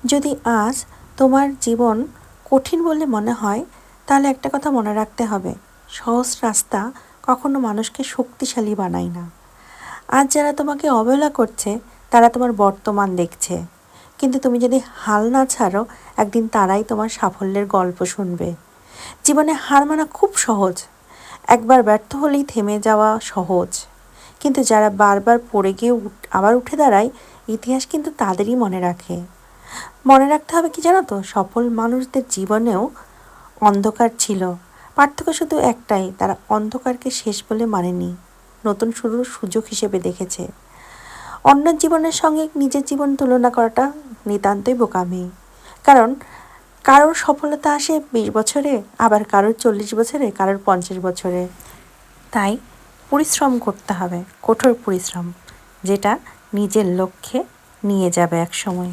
যদি আজ তোমার জীবন কঠিন বলে মনে হয়, তাহলে একটা কথা মনে রাখতে হবে, সহজ রাস্তা কখনো মানুষকে শক্তিশালী বানায় না। আজ যারা তোমাকে অবহেলা করছে তারা তোমার বর্তমান দেখছে, কিন্তু তুমি যদি হাল না ছাড়ো, একদিন তারাই তোমার সাফল্যের গল্প শুনবে। জীবনে হার মানা খুব সহজ, একবার ব্যর্থ হলেই থেমে যাওয়া সহজ, কিন্তু যারা বারবার পড়ে গিয়ে আবার উঠে দাঁড়ায়, ইতিহাস কিন্তু তাদেরই মনে রাখে। মনে রাখতে হবে কি জানো তো, সফল মানুষদের জীবনেও অন্ধকার ছিল। পার্থক্য শুধু একটাই, তারা অন্ধকারকে শেষ বলে মানেনি, নতুন শুরুর সুযোগ হিসেবে দেখেছে। অন্যের জীবনের সঙ্গে নিজের জীবন তুলনা করাটা নিতান্তই বোকামি। কারণ কারোর সফলতা আসে 20 বছরে, আবার কারোর 40 বছরে, কারোর 50 বছরে। তাই পরিশ্রম করতে হবে, কঠোর পরিশ্রম, যেটা নিজের লক্ষ্যে নিয়ে যাবে এক সময়।